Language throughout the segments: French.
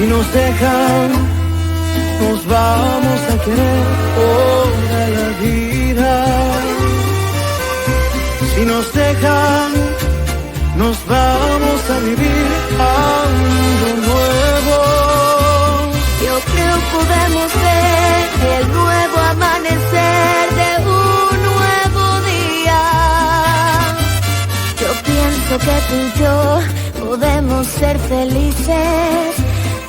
Si nos dejan, nos vamos a querer toda la vida. Si nos dejan, nos vamos a vivir algo nuevo. Yo creo podemos ver el nuevo amanecer de un nuevo día. Yo pienso que tú y yo podemos ser felices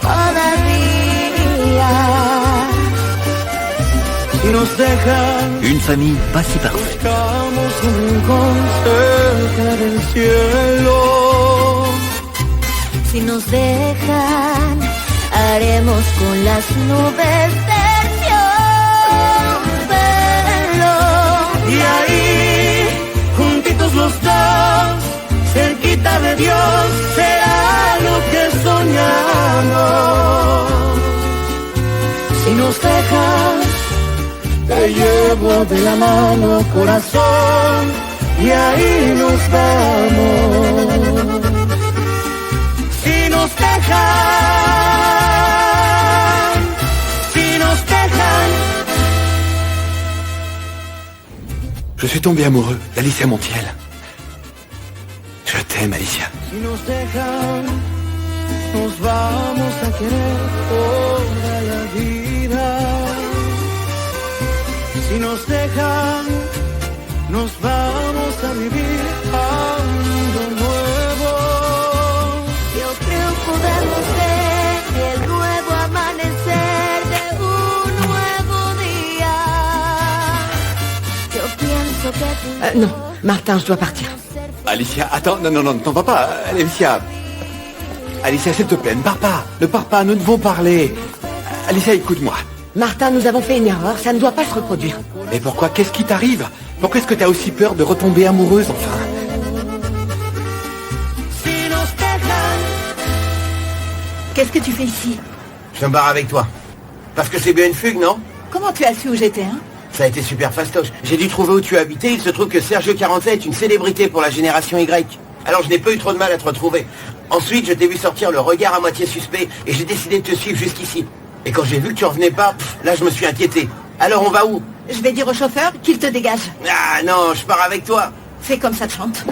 todavía. Si nos dejan, Une famille pas si parfaite. buscamos un rincón cerca del cielo. Si nos dejan, haremos con las nubes terciopelo. Y ahí, juntitos los dos, cerquita de Dios, será lo que soñamos. Si nos dejan, te llevo de la mano, corazón, y ahí nos vamos. Si nos dejan, si nos dejan. Je suis tombé amoureux d'Alicia Montiel. Je t'aime, Alicia. Si nos dejan, nos vamos a querer toda la vida. Si nos dejan, nos vamos a vivir algo nuevo. Yo creo podemos ver el nuevo amanecer de un nuevo día. Yo pienso que tú y yo Non, Martin, je dois partir. Alicia, attends, non, ne t'en vas pas. Alicia, s'il te plaît, ne pars pas. Ne pars pas, nous devons parler. Alicia, écoute-moi. Martin, nous avons fait une erreur, ça ne doit pas se reproduire. Mais pourquoi? Qu'est-ce qui t'arrive? Pourquoi est-ce que t'as aussi peur de retomber amoureuse, enfin? Si nos dejan. Qu'est-ce que tu fais ici? Je me barre avec toi. Parce que c'est bien une fugue, non? Comment tu as su où j'étais, hein? Ça a été super fastoche. J'ai dû trouver où tu habitais. Il se trouve que Sergio Caranza est une célébrité pour la génération Y. Alors je n'ai pas eu trop de mal à te retrouver. Ensuite, je t'ai vu sortir le regard à moitié suspect et j'ai décidé de te suivre jusqu'ici. Et quand j'ai vu que tu revenais pas, là je me suis inquiété. Alors on va où? Je vais dire au chauffeur qu'il te dégage. Ah non, je pars avec toi. Fais comme ça te chante.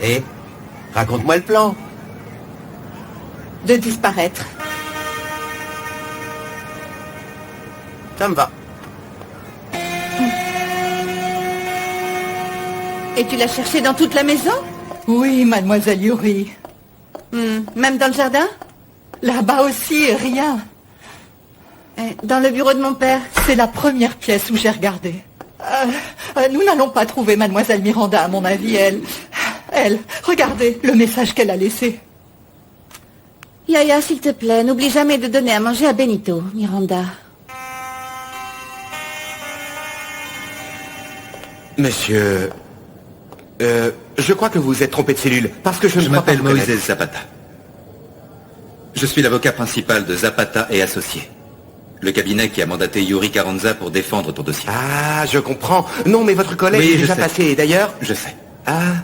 Et raconte-moi le plan. De disparaître. Ça me va. Et tu l'as cherché dans toute la maison? Oui, mademoiselle Yuri. Même dans le jardin? Là-bas aussi, rien. Dans le bureau de mon père? C'est la première pièce où j'ai regardé. Nous n'allons pas trouver mademoiselle Miranda, à mon avis. Elle, regardez le message qu'elle a laissé. Yaya, s'il te plaît, n'oublie jamais de donner à manger à Benito, Miranda. Monsieur... je crois que vous vous êtes trompé de cellule, parce que je ne crois pas m'appelle vous connaître. Moïse Zapata. Je suis l'avocat principal de Zapata et Associés. Le cabinet qui a mandaté Yuri Carranza pour défendre ton dossier. Ah, je comprends. Non, mais votre collègue Oui, est je déjà sais. passé, et d'ailleurs... Je sais. Ah,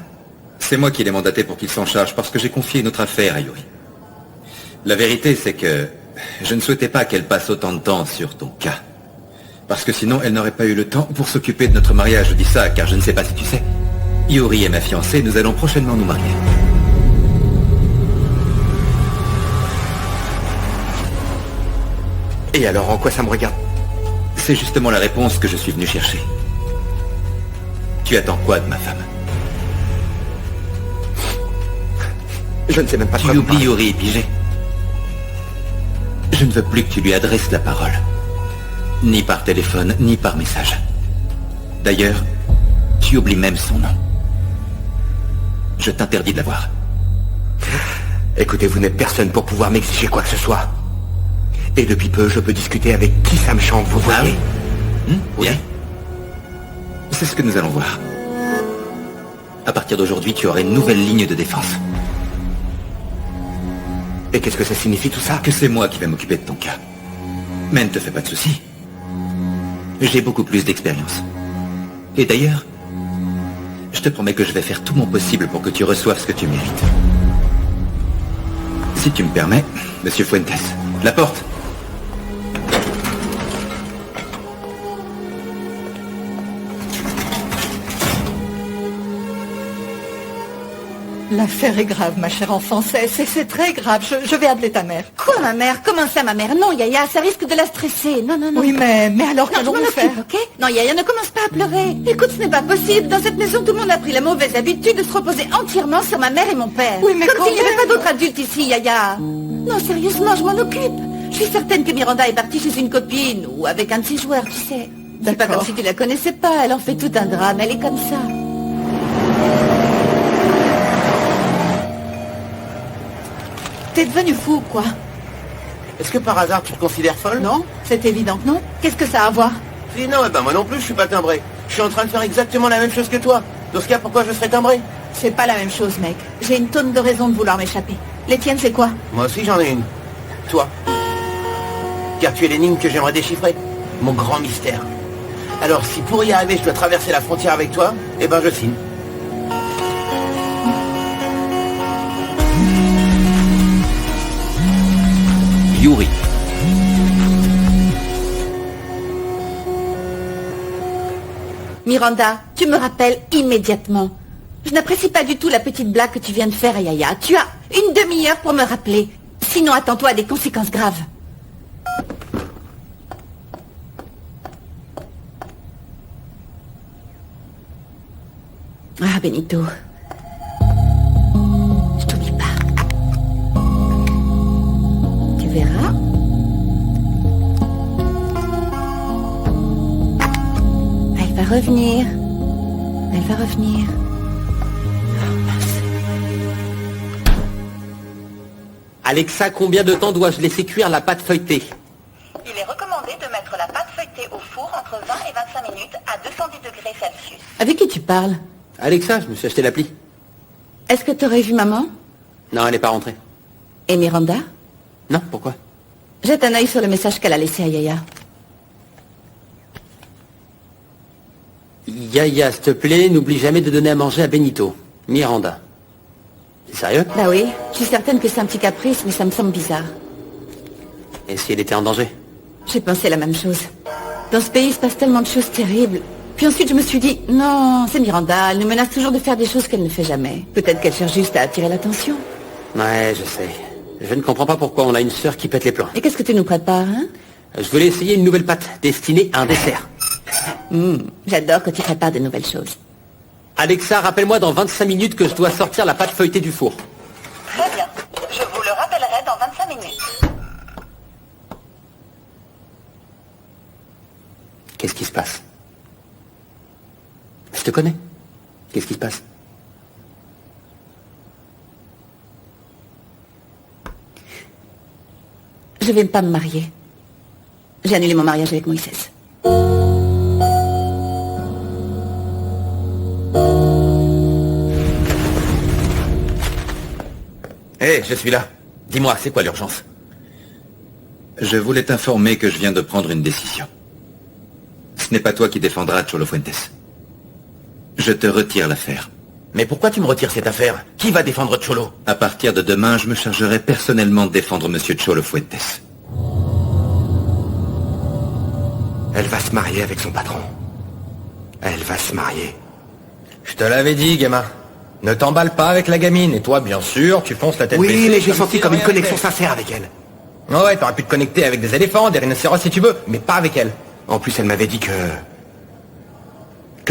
C'est moi qui l'ai mandaté pour qu'il s'en charge, parce que j'ai confié notre affaire à Yuri. La vérité, c'est que je ne souhaitais pas qu'elle passe autant de temps sur ton cas. Parce que sinon, elle n'aurait pas eu le temps pour s'occuper de notre mariage. Je dis ça, car je ne sais pas si tu sais. Yuri est ma fiancée, nous allons prochainement nous marier. et alors en quoi ça me regarde? C'est justement la réponse que je suis venu chercher. Tu attends quoi de ma femme? Je ne sais même pas Tu quoi vous oublies parler. Yuri, pigé. Je ne veux plus que tu lui adresses la parole. Ni par téléphone, ni par message. D'ailleurs, tu oublies même son nom. Je t'interdis de la voir. Écoutez, vous n'êtes personne pour pouvoir m'exiger quoi que ce soit. Et depuis peu, je peux discuter avec qui ça me chante, vous voyez. Bien. C'est ce que nous allons voir. À partir d'aujourd'hui, tu auras une nouvelle ligne de défense. Et qu'est-ce que ça signifie tout ça? Que c'est moi qui vais m'occuper de ton cas. Mais ne te fais pas de soucis. J'ai beaucoup plus d'expérience. Et d'ailleurs, je te promets que je vais faire tout mon possible pour que tu reçoives ce que tu mérites. Si tu me permets, Monsieur Fuentes. La porte. L'affaire est grave, ma chère enfant. C'est très grave. Je vais appeler ta mère. Quoi, ma mère? Comment ça, ma mère? Non, Yaya, ça risque de la stresser. Non, non, non. Oui, mais alors Non, je m'en qu'allons-nous faire? occupe, ok? Non, Yaya, ne commence pas à pleurer. Écoute, ce n'est pas possible. Dans cette maison, tout le monde a pris la mauvaise habitude de se reposer entièrement sur ma mère et mon père. Oui, mais comme s'il n'y avait quand pas d'autres adultes ici, Yaya. Non, sérieusement, je m'en occupe. Je suis certaine que Miranda est partie chez une copine ou avec un de ses joueurs, tu sais. C'est pas D'accord. comme si tu la connaissais pas. Elle en fait tout un drame. Elle est comme ça. T'es devenu fou ou quoi? Est-ce que par hasard tu te considères folle? Non, c'est évident que non. Qu'est-ce que ça a à voir? Si, non, eh ben moi non plus, je suis pas timbré. Je suis en train de faire exactement la même chose que toi. Dans ce cas, pourquoi je serais timbré? C'est pas la même chose, mec. J'ai une tonne de raisons de vouloir m'échapper. Les tiennes, c'est quoi? Moi aussi, j'en ai une. Toi. Car tu es l'énigme que j'aimerais déchiffrer. Mon grand mystère. Alors, si pour y arriver, je dois traverser la frontière avec toi, eh ben je signe. Yuri. Miranda, tu me rappelles immédiatement. Je n'apprécie pas du tout la petite blague que tu viens de faire à Yaya. Tu as une demi-heure pour me rappeler. Sinon, attends-toi à des conséquences graves. Ah, Benito. Je t'oublie pas. Tu verras. Elle va revenir. Elle va revenir. Oh, mince. Alexa, combien de temps dois-je laisser cuire la pâte feuilletée? Il est recommandé de mettre la pâte feuilletée au four entre 20 et 25 minutes à 210 degrés Celsius. Avec qui tu parles? Alexa, je me suis acheté l'appli. Est-ce que tu aurais vu maman? Non, elle n'est pas rentrée. Et Miranda? Non, pourquoi? Jette un œil sur le message qu'elle a laissé à Yaya. Yaya, s'il te plaît, n'oublie jamais de donner à manger à Benito. Miranda. C'est sérieux? Bah oui, je suis certaine que c'est un petit caprice, mais ça me semble bizarre. Et si elle était en danger? J'ai pensé la même chose. Dans ce pays, il se passe tellement de choses terribles. Puis ensuite, je me suis dit, non, c'est Miranda, elle nous menace toujours de faire des choses qu'elle ne fait jamais. Peut-être qu'elle cherche juste à attirer l'attention. Ouais, je sais. Je ne comprends pas pourquoi on a une sœur qui pète les plombs. Et qu'est-ce que tu nous prépares, hein? Je voulais essayer une nouvelle pâte destinée à un dessert. J'adore quand tu prépares de nouvelles choses. Alexa, rappelle-moi dans 25 minutes que je dois sortir la pâte feuilletée du four. Très bien. Je vous le rappellerai dans 25 minutes. Qu'est-ce qui se passe? Je te connais. Qu'est-ce qui se passe? Je vais pas me marier. J'ai annulé mon mariage avec Moïse. Hé, je suis là. Dis-moi, c'est quoi l'urgence? Je voulais t'informer que je viens de prendre une décision. Ce n'est pas toi qui défendras Cholo Fuentes. Je te retire l'affaire. Mais pourquoi tu me retires cette affaire? Qui va défendre Cholo? À partir de demain, je me chargerai personnellement de défendre Monsieur Cholo Fuentes. Elle va se marier avec son patron. Elle va se marier. Je te l'avais dit, gamin. Ne t'emballe pas avec la gamine. Et toi, bien sûr, tu fonces la tête baissée. Oui, mais j'ai comme senti si comme de une rien connexion n'était. sincère avec elle. Ouais, t'aurais pu te connecter avec des éléphants, des rhinocéros si tu veux, mais pas avec elle. En plus, elle m'avait dit que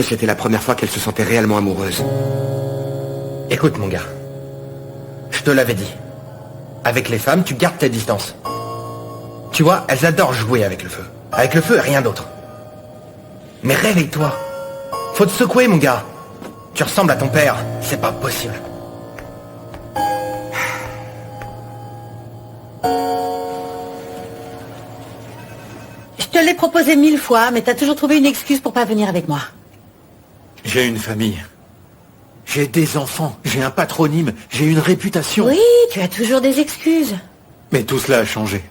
c'était la première fois qu'elle se sentait réellement amoureuse. Écoute, mon gars. Je te l'avais dit. Avec les femmes, tu gardes ta distance. Tu vois, elles adorent jouer avec le feu. Avec le feu et rien d'autre. Mais réveille-toi. Faut te secouer, mon gars. Tu ressembles à ton père. C'est pas possible. Je te l'ai proposé 1000 fois, mais t'as toujours trouvé une excuse pour pas venir avec moi. J'ai une famille. J'ai des enfants. J'ai un patronyme. J'ai une réputation. Oui, tu as toujours des excuses. Mais tout cela a changé.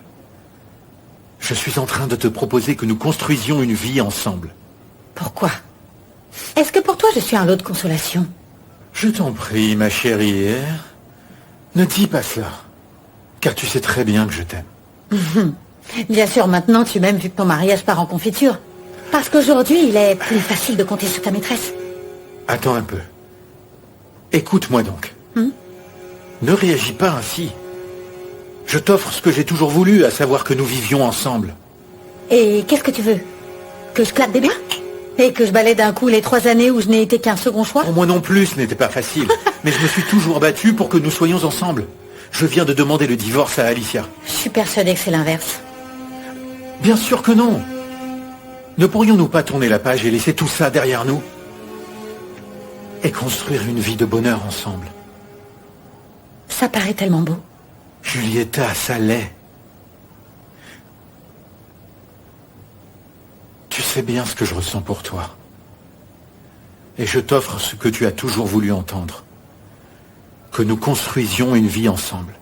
Je suis en train de te proposer que nous construisions une vie ensemble. Pourquoi? Est-ce que pour toi, je suis un lot de consolation? Je t'en prie, ma chérie. Ne dis pas cela. Car tu sais très bien que je t'aime. Bien sûr, maintenant tu m'aimes vu que ton mariage part en confiture. Parce qu'aujourd'hui, il est plus facile de compter sur ta maîtresse. Attends un peu. Écoute-moi donc. Ne réagis pas ainsi. Je t'offre ce que j'ai toujours voulu, à savoir que nous vivions ensemble. Et qu'est-ce que tu veux? Que je claque des mains? Et que je balaie d'un coup les 3 années où je n'ai été qu'un second choix? Pour moi non plus, ce n'était pas facile. Mais je me suis toujours battu pour que nous soyons ensemble. Je viens de demander le divorce à Alicia. Je suis persuadée que c'est l'inverse. Bien sûr que non. Ne pourrions-nous pas tourner la page et laisser tout ça derrière nous? Et construire une vie de bonheur ensemble? Ça paraît tellement beau. Julieta, ça l'est. Tu sais bien ce que je ressens pour toi. Et je t'offre ce que tu as toujours voulu entendre. Que nous construisions une vie ensemble.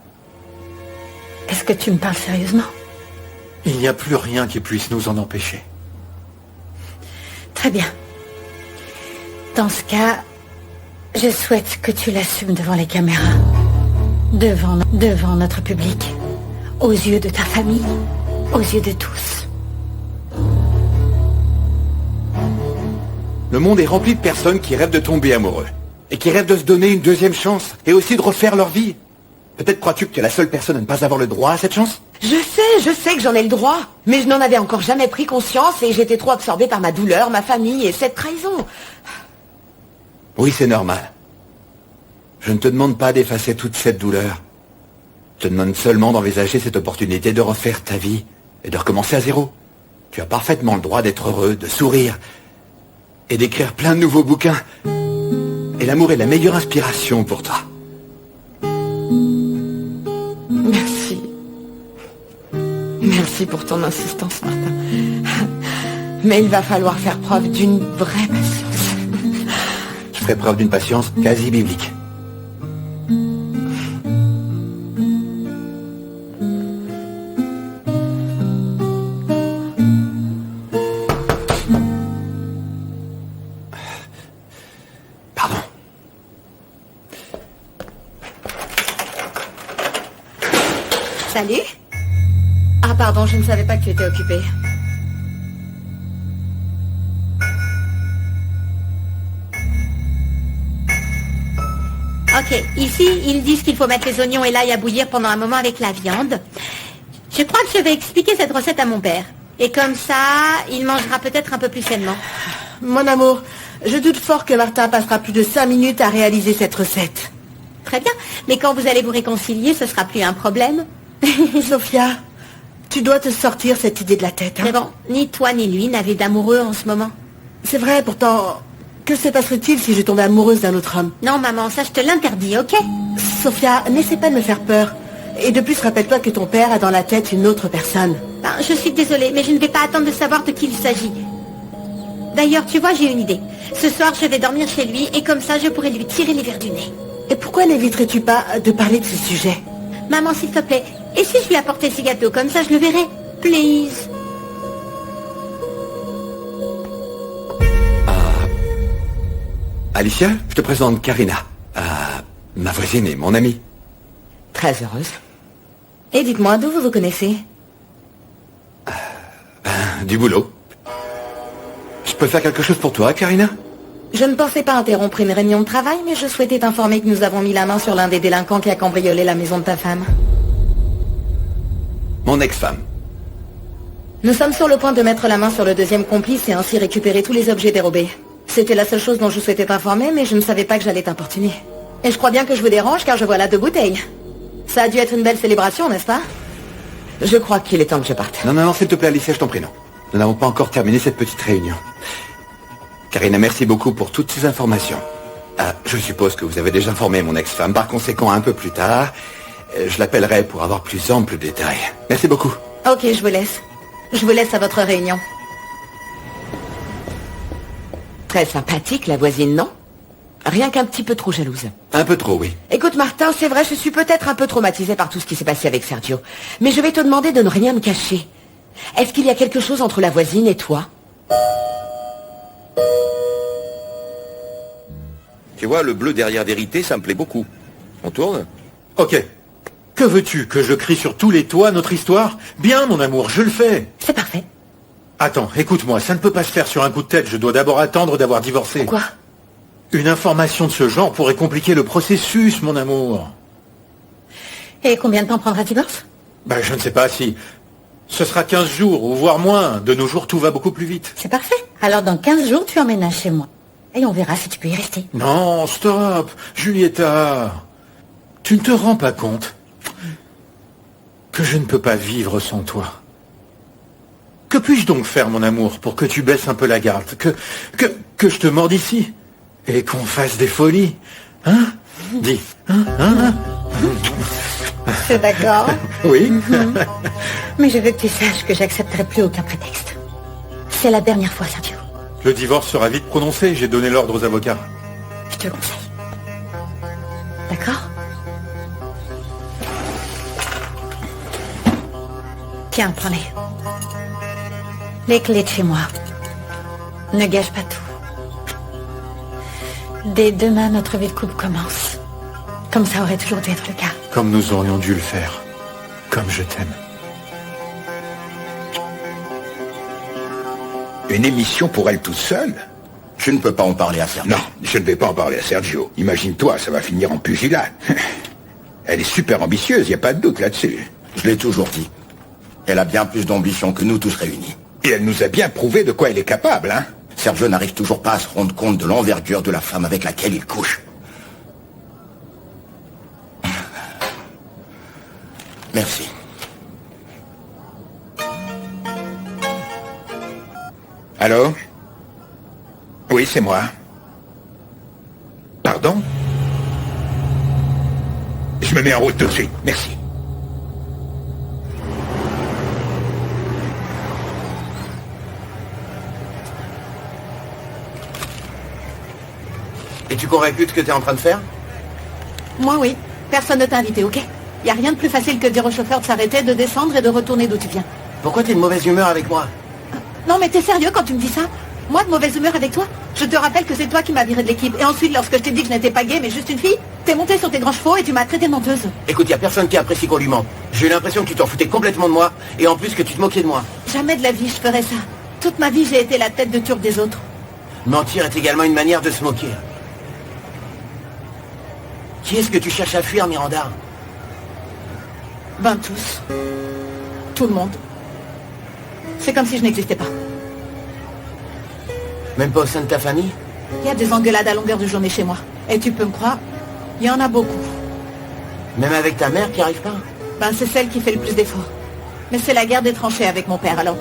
Est-ce que tu me parles sérieusement? Il n'y a plus rien qui puisse nous en empêcher. Très bien. Dans ce cas, je souhaite que tu l'assumes devant les caméras. Devant notre public. Aux yeux de ta famille. Aux yeux de tous. Le monde est rempli de personnes qui rêvent de tomber amoureux. Et qui rêvent de se donner une deuxième chance. Et aussi de refaire leur vie. Peut-être crois-tu que tu es la seule personne à ne pas avoir le droit à cette chance? Je sais que j'en ai le droit. Mais je n'en avais encore jamais pris conscience et j'étais trop absorbée par ma douleur, ma famille et cette trahison. Oui, c'est normal. Je ne te demande pas d'effacer toute cette douleur. Je te demande seulement d'envisager cette opportunité de refaire ta vie et de recommencer à zéro. Tu as parfaitement le droit d'être heureux, de sourire et d'écrire plein de nouveaux bouquins. Et l'amour est la meilleure inspiration pour toi. Merci. Merci pour ton insistance, Martin. Mais il va falloir faire preuve d'une vraie patience. Je ferai preuve d'une patience quasi biblique. Pardon. Salut. Ah pardon, je ne savais pas que tu étais occupée. Ok, ici, ils disent qu'il faut mettre les oignons et l'ail à bouillir pendant un moment avec la viande. Je crois que je vais expliquer cette recette à mon père. Et comme ça, il mangera peut-être un peu plus sainement. Mon amour, je doute fort que Martin passera plus de 5 minutes à réaliser cette recette. Très bien, mais quand vous allez vous réconcilier, ce sera plus un problème. Sophia, tu dois te sortir cette idée de la tête. Mais bon, ni toi ni lui n'avez d'amoureux en ce moment. C'est vrai, pourtant, que se passerait-il si je tombais amoureuse d'un autre homme? Non, maman, ça je te l'interdis, ok? Sophia, n'essaie pas de me faire peur. Et de plus, rappelle-toi que ton père a dans la tête une autre personne. Ben, je suis désolée, mais je ne vais pas attendre de savoir de qui il s'agit. D'ailleurs, tu vois, j'ai une idée. Ce soir, je vais dormir chez lui et comme ça, je pourrai lui tirer les verres du nez. Et pourquoi n'éviterais-tu pas de parler de ce sujet? Maman, s'il te plaît, et si je lui apportais ces gâteaux, comme ça je le verrai? Please. Alicia, je te présente Karina. Ma voisine et mon amie. Très heureuse. Et dites-moi, d'où vous vous connaissez? Du boulot. Je peux faire quelque chose pour toi, Karina? Je ne pensais pas interrompre une réunion de travail, mais je souhaitais t'informer que nous avons mis la main sur l'un des délinquants qui a cambriolé la maison de ta femme. Mon ex-femme. Nous sommes sur le point de mettre la main sur le deuxième complice et ainsi récupérer tous les objets dérobés. C'était la seule chose dont je souhaitais t'informer, mais je ne savais pas que j'allais t'importuner. Et je crois bien que je vous dérange, car je vois là 2 bouteilles. Ça a dû être une belle célébration, n'est-ce pas? Je crois qu'il est temps que je parte. Non, s'il te plaît, Alicia, je t'en prie, non. Nous n'avons pas encore terminé cette petite réunion. Karina, merci beaucoup pour toutes ces informations. Je suppose que vous avez déjà informé mon ex-femme. Par conséquent, un peu plus tard, je l'appellerai pour avoir plus ample détail. Merci beaucoup. Ok, je vous laisse. Je vous laisse à votre réunion. Très sympathique, la voisine, non? Rien qu'un petit peu trop jalouse. Un peu trop, oui. Écoute, Martin, c'est vrai, je suis peut-être un peu traumatisée par tout ce qui s'est passé avec Sergio. Mais je vais te demander de ne rien me cacher. Est-ce qu'il y a quelque chose entre la voisine et toi? Tu vois, le bleu derrière vérité, ça me plaît beaucoup. On tourne? Ok. Que veux-tu, que je crie sur tous les toits notre histoire? Bien, mon amour, je le fais. C'est parfait. Attends, écoute-moi, ça ne peut pas se faire sur un coup de tête. Je dois d'abord attendre d'avoir divorcé. Pourquoi? Une information de ce genre pourrait compliquer le processus, mon amour. Et combien de temps prendra le divorce? Ben, je ne sais pas si... Ce sera 15 jours, ou voire moins. De nos jours, tout va beaucoup plus vite. C'est parfait. Alors dans 15 jours, tu emménages chez moi. Et on verra si tu peux y rester. Non, stop, Julieta. Tu ne te rends pas compte que je ne peux pas vivre sans toi. Que puis-je donc faire, mon amour, pour que tu baisses un peu la garde? Que je te morde ici? Et qu'on fasse des folies? Hein? Dis. Hein? C'est d'accord. Oui. Mais je veux que tu saches que j'accepterai plus aucun prétexte. C'est la dernière fois, Sergio. Le divorce sera vite prononcé, j'ai donné l'ordre aux avocats. Je te le conseille. D'accord? Tiens, prends-les. Les clés de chez moi. Ne gâche pas tout. Dès demain, notre vie de couple commence. Comme ça aurait toujours dû être le cas. Comme nous aurions dû le faire. Comme je t'aime. Une émission pour elle toute seule? Je ne peux pas en parler à Sergio. Non, je ne vais pas en parler à Sergio. Imagine-toi, ça va finir en pugilat. Elle est super ambitieuse, y a pas de doute là-dessus. Je l'ai toujours dit. Elle a bien plus d'ambition que nous tous réunis. Et elle nous a bien prouvé de quoi elle est capable, hein? Sergio n'arrive toujours pas à se rendre compte de l'envergure de la femme avec laquelle il couche. Merci. Allô? Oui, c'est moi. Pardon? Je me mets en route tout de suite, merci. Es-tu convaincu de ce que t'es en train de faire? Moi, oui. Personne ne t'a invité, ok? Y a rien de plus facile que de dire au chauffeur de s'arrêter, de descendre et de retourner d'où tu viens. Pourquoi t'es de mauvaise humeur avec moi? Non, mais t'es sérieux quand tu me dis ça? Moi, de mauvaise humeur avec toi? Je te rappelle que c'est toi qui m'as viré de l'équipe. Et ensuite, lorsque je t'ai dit que je n'étais pas gay, mais juste une fille, t'es montée sur tes grands chevaux et tu m'as traité de menteuse. Écoute, y a personne qui apprécie qu'on lui mente. J'ai eu l'impression que tu t'en foutais complètement de moi, et en plus que tu te moquais de moi. Jamais de la vie je ferais ça. Toute ma vie, j'ai été la tête de turc des autres. Mentir est également une manière de se moquer. Qui est-ce que tu cherches à fuir, Miranda? Ben tous. Tout le monde. C'est comme si je n'existais pas. Même pas au sein de ta famille? Il y a des engueulades à longueur de journée chez moi. Et tu peux me croire, il y en a beaucoup. Même avec ta mère qui arrive pas? Ben c'est celle qui fait le plus d'efforts. Mais c'est la guerre des tranchées avec mon père, alors.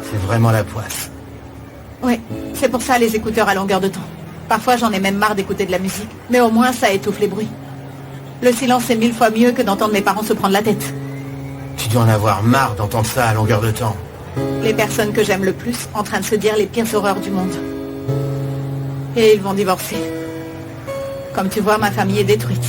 C'est vraiment la poisse. Oui, c'est pour ça les écouteurs à longueur de temps. Parfois j'en ai même marre d'écouter de la musique. Mais au moins ça étouffe les bruits. Le silence est 1000 fois mieux que d'entendre mes parents se prendre la tête. Tu dois en avoir marre d'entendre ça à longueur de temps. Les personnes que j'aime le plus en train de se dire les pires horreurs du monde. Et ils vont divorcer. Comme tu vois, ma famille est détruite.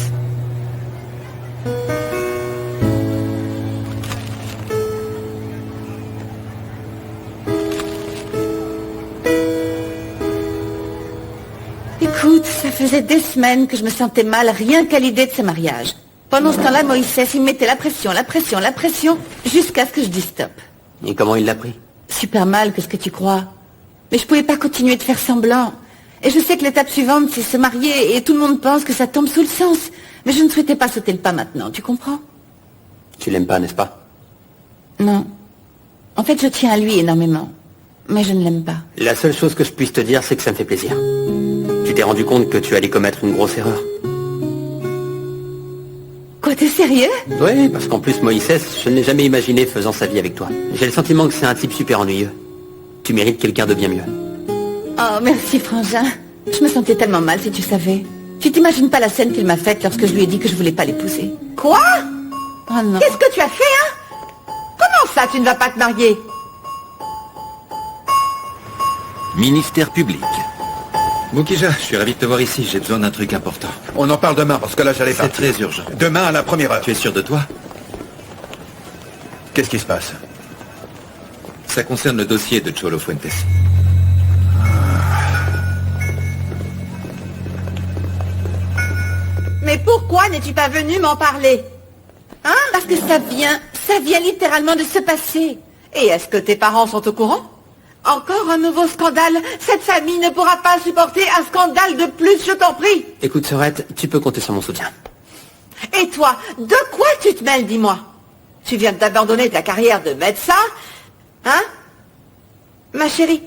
Écoute, ça faisait des semaines que je me sentais mal rien qu'à l'idée de ce mariage. Pendant ce temps-là, Moïse, il me mettait la pression, jusqu'à ce que je dise stop. Et comment il l'a pris? Super mal que ce que tu crois. Mais je pouvais pas continuer de faire semblant. Et je sais que l'étape suivante, c'est se marier, et tout le monde pense que ça tombe sous le sens. Mais je ne souhaitais pas sauter le pas maintenant, tu comprends? Tu l'aimes pas, n'est-ce pas? Non. En fait, je tiens à lui énormément. Mais je ne l'aime pas. La seule chose que je puisse te dire, c'est que ça me fait plaisir. Tu t'es rendu compte que tu allais commettre une grosse erreur. Quoi, t'es sérieux? Oui, parce qu'en plus, Moïse, je ne l'ai jamais imaginé faisant sa vie avec toi. J'ai le sentiment que c'est un type super ennuyeux. Tu mérites quelqu'un de bien mieux. Oh, merci, frangin. Je me sentais tellement mal, si tu savais. Tu t'imagines pas la scène qu'il m'a faite lorsque je lui ai dit que je voulais pas l'épouser. Quoi? Oh non. Qu'est-ce que tu as fait, hein? Comment ça, tu ne vas pas te marier? Ministère public. Boukija, je suis ravi de te voir ici, j'ai besoin d'un truc important. On en parle demain, parce que là, j'allais partir. C'est très urgent. Demain, à la première heure. Tu es sûr de toi? Qu'est-ce qui se passe? Ça concerne le dossier de Cholo Fuentes. Mais pourquoi n'es-tu pas venu m'en parler? Hein? Parce que ça vient littéralement de se passer. Et est-ce que tes parents sont au courant? Encore un nouveau scandale. Cette famille ne pourra pas supporter un scandale de plus, je t'en prie. Écoute, Sorette, tu peux compter sur mon soutien. Et toi, de quoi tu te mêles, dis-moi? Tu viens d'abandonner ta carrière de médecin? Hein? Ma chérie,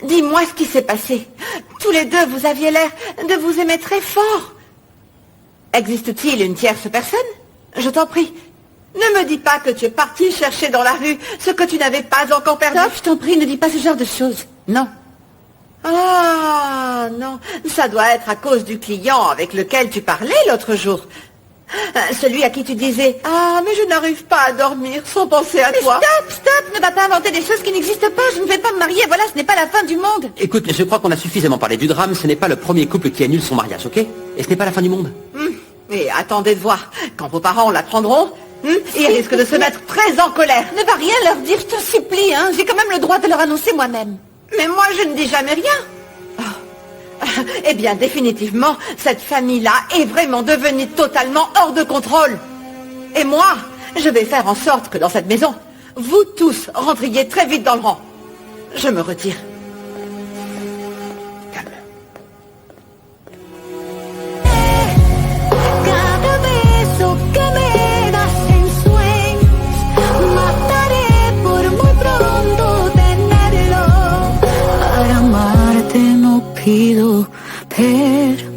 dis-moi ce qui s'est passé. Tous les deux, vous aviez l'air de vous aimer très fort. Existe-t-il une tierce personne? Je t'en prie. Ne me dis pas que tu es parti chercher dans la rue ce que tu n'avais pas encore perdu. Stop, je t'en prie, ne dis pas ce genre de choses. Non. Ah, non. Ça doit être à cause du client avec lequel tu parlais l'autre jour. Celui à qui tu disais « Ah, mais je n'arrive pas à dormir sans penser à toi. » Stop, ne va pas inventer des choses qui n'existent pas. Je ne vais pas me marier, voilà, ce n'est pas la fin du monde. Écoute, je crois qu'on a suffisamment parlé du drame. Ce n'est pas le premier couple qui annule son mariage, ok? Et ce n'est pas la fin du monde. Et attendez de voir. Quand vos parents l'apprendront, ils risquent de se mettre très en colère. Ne va rien leur dire, je te supplie, hein. J'ai quand même le droit de leur annoncer moi-même. Mais moi, je ne dis jamais rien. Eh bien, définitivement, cette famille-là est vraiment devenue totalement hors de contrôle. Et moi, je vais faire en sorte que dans cette maison, vous tous rentriez très vite dans le rang. Je me retire. Cada beso que me das en sueños, mataré por muy pronto tenerlo. Para amarte no pido perdón.